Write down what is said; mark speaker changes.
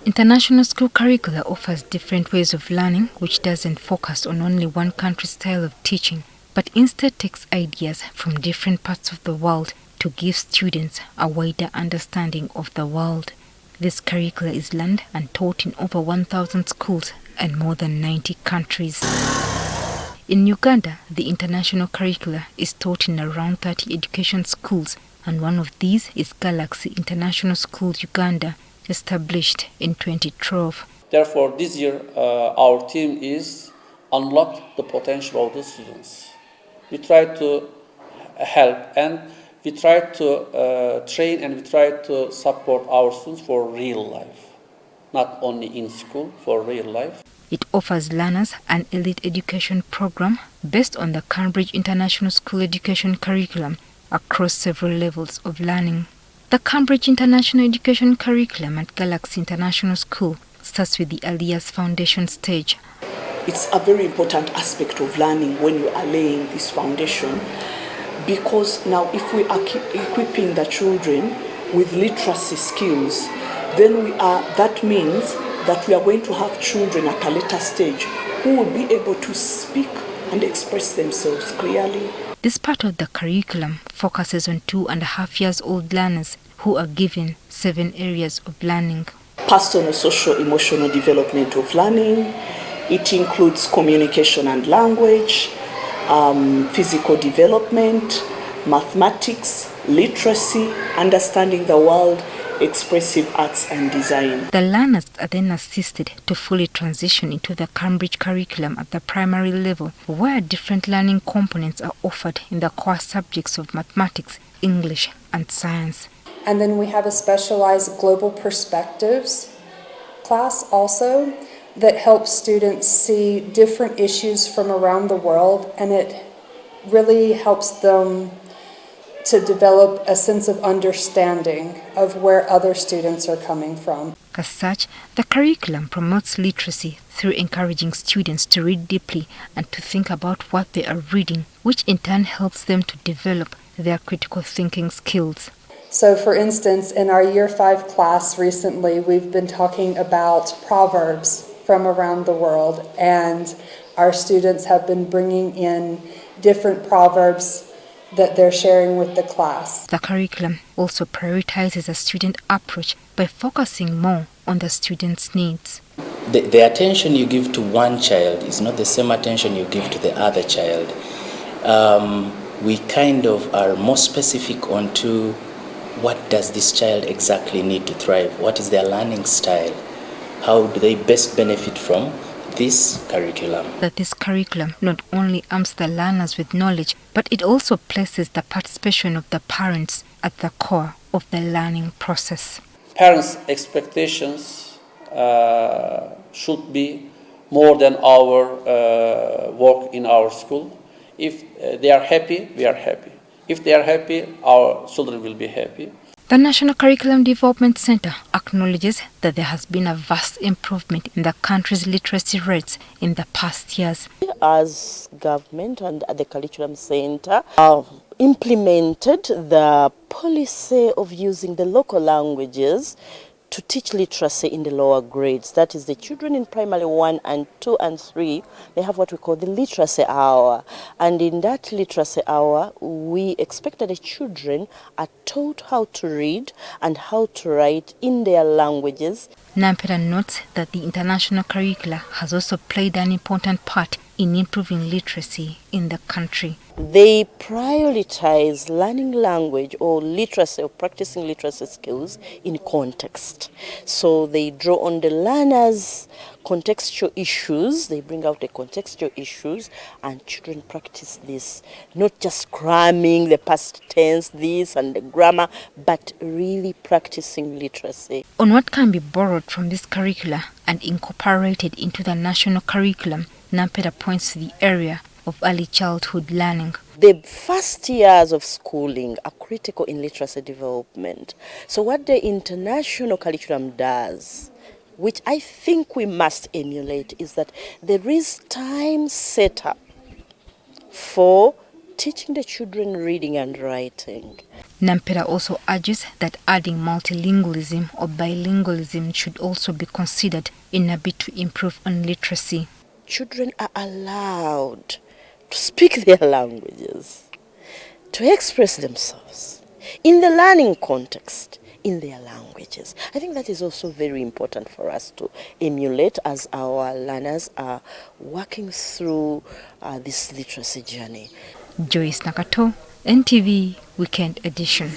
Speaker 1: International school curricula offers different ways of learning, which doesn't focus on only one country's style of teaching, but instead takes ideas from different parts of the world to give students a wider understanding of the world. This curricula is learned and taught in over 1,000 schools and more than 90 countries. In Uganda, the international curricula is taught in around 30 education schools, and one of these is Galaxy International School Uganda, established in 2012.
Speaker 2: Therefore, this year our team is unlock the potential of the students. We try to help and we try to train and we try to support our students for real life, not only in school, for real life.
Speaker 1: It offers learners an elite education program based on the Cambridge International School Education curriculum across several levels of learning. The Cambridge International Education curriculum at Galaxy International School starts with the earliest foundation stage.
Speaker 3: It's a very important aspect of learning when you are laying this foundation, because now if we are equipping the children with literacy skills, then that means that we are going to have children at a later stage who will be able to speak and express themselves clearly.
Speaker 1: This part of the curriculum focuses on 2.5-year-old learners who are given 7 areas of learning.
Speaker 3: Personal, social, emotional development of learning. It includes communication and language, physical development, mathematics, literacy, understanding the world, expressive arts and design.
Speaker 1: The learners are then assisted to fully transition into the Cambridge curriculum at the primary level, where different learning components are offered in the core subjects of mathematics, English, and science.
Speaker 4: And then we have a specialized global perspectives class also that helps students see different issues from around the world, and it really helps them to develop a sense of understanding of where other students are coming from.
Speaker 1: As such, the curriculum promotes literacy through encouraging students to read deeply and to think about what they are reading, which in turn helps them to develop their critical thinking skills.
Speaker 4: So for instance, in our Year 5 class recently, we've been talking about proverbs from around the world, and our students have been bringing in different proverbs that they're sharing with the class.
Speaker 1: The curriculum also prioritizes a student approach by focusing more on the student's needs.
Speaker 5: The attention you give to one child is not the same attention you give to the other child. We kind of are more specific onto what does this child exactly need to thrive? What is their learning style? How do they best benefit from this curriculum?
Speaker 1: That this curriculum not only arms the learners with knowledge, but it also places the participation of the parents at the core of the learning process.
Speaker 2: Parents' expectations should be more than our work in our school. If they are happy, we are happy. If they are happy, our children will be happy.
Speaker 1: The National Curriculum Development Center acknowledges that there has been a vast improvement in the country's literacy rates in the past years.
Speaker 6: As government and at the Curriculum Center implemented the policy of using the local languages to teach literacy in the lower grades. That is, the children in primary 1 and 2 and 3, they have what we call the literacy hour. And in that literacy hour, we expect that the children are taught how to read and how to write in their languages.
Speaker 1: Nampera notes that the international curricula has also played an important part in improving literacy in the country.
Speaker 6: They prioritize learning language or literacy or practicing literacy skills in context. So they draw on the learners' contextual issues, they bring out the contextual issues, and children practice this, not just cramming the past tense, this and the grammar, but really practicing literacy.
Speaker 1: On what can be borrowed from this curricula and incorporated into the national curriculum, Nampera points to the area of early childhood learning.
Speaker 6: The first years of schooling are critical in literacy development. So what the international curriculum does, which I think we must emulate, is that there is time set up for teaching the children reading and writing.
Speaker 1: Nampera also urges that adding multilingualism or bilingualism should also be considered in a bid to improve on literacy.
Speaker 6: Children are allowed to speak their languages, to express themselves in the learning context, in their languages. I think that is also very important for us to emulate as our learners are working through this literacy journey.
Speaker 1: Joyce Nakato, NTV Weekend Edition.